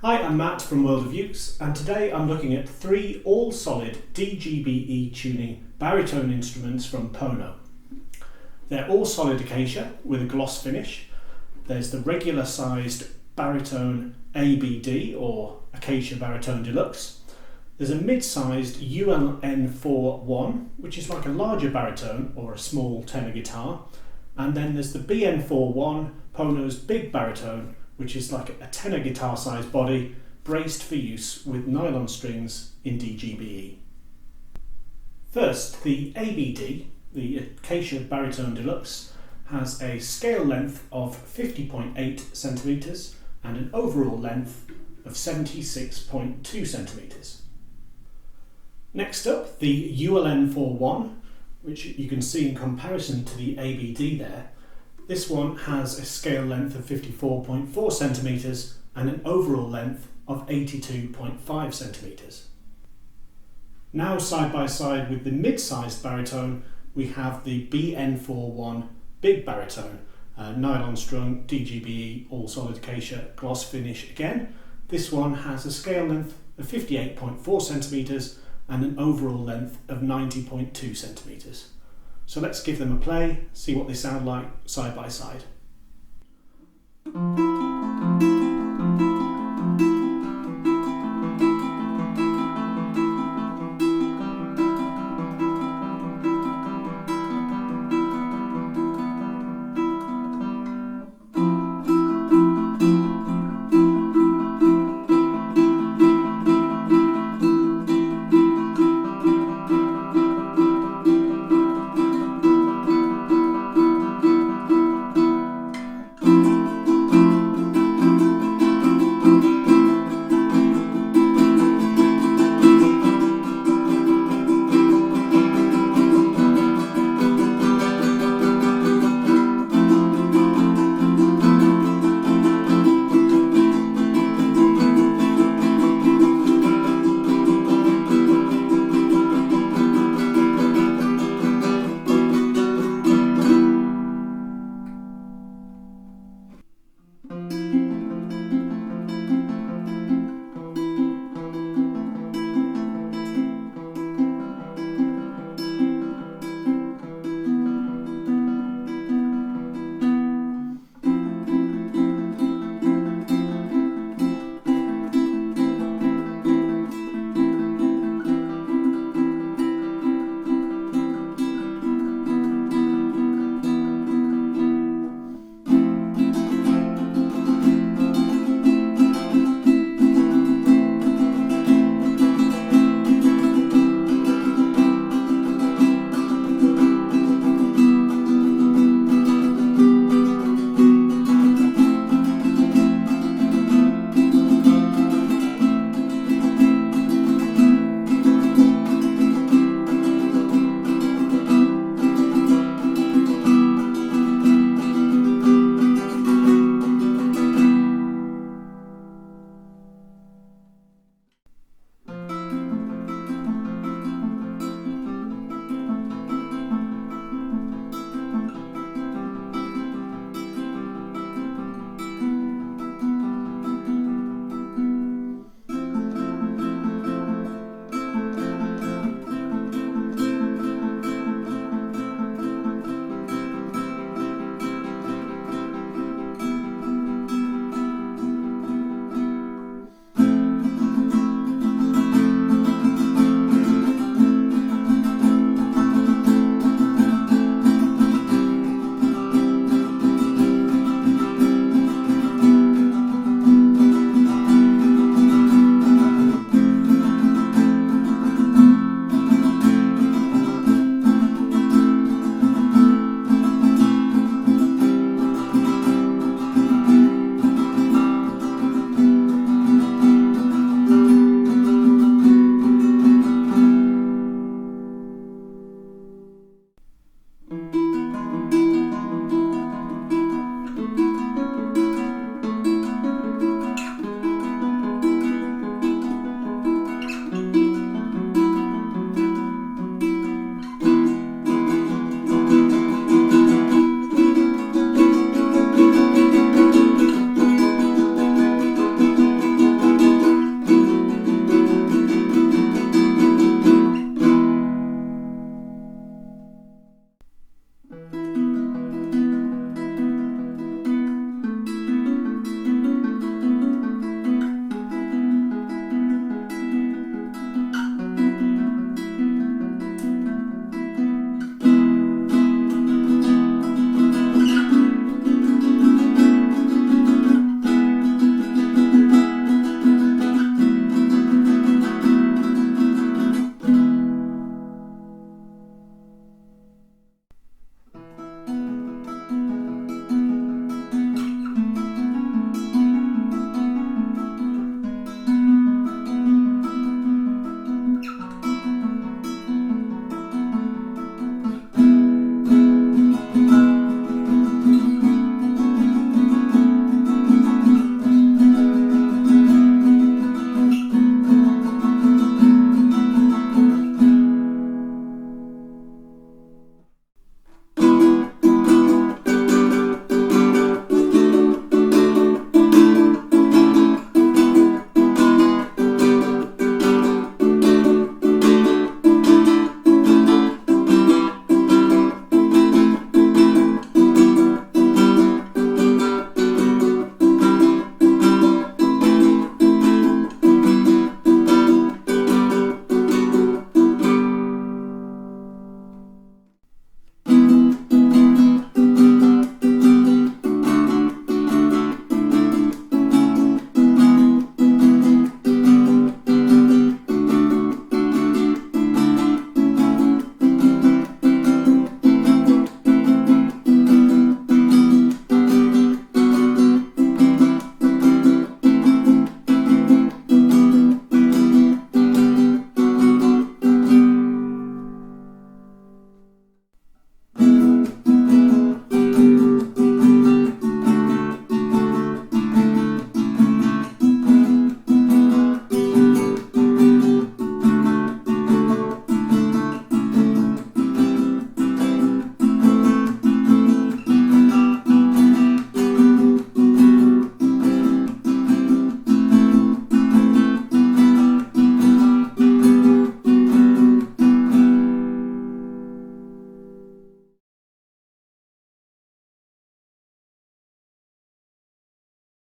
Hi, I'm Matt from World of Ukes, and today I'm looking at 3 all-solid DGBE tuning baritone instruments from Pono. They're all solid acacia with a gloss finish. There's the regular sized baritone ABD or acacia baritone deluxe. There's a mid-sized ULN41, which is like a larger baritone or a small tenor guitar. And then there's the BN41, Pono's big baritone, which is like a tenor guitar sized body, braced for use with nylon strings in DGBE. First, the ABD, the Acacia Baritone Deluxe, has a scale length of 50.8 centimetres and an overall length of 76.2 centimetres. Next up, the ULN41, which you can see in comparison to the ABD there. This one has a scale length of 54.4 centimetres and an overall length of 82.5 centimetres. Now side by side with the mid-sized baritone, we have the BN41 big baritone, nylon strung, DGBE, all solid acacia, gloss finish again. This one has a scale length of 58.4 centimetres and an overall length of 90.2 centimetres. So let's give them a play, see what they sound like side by side.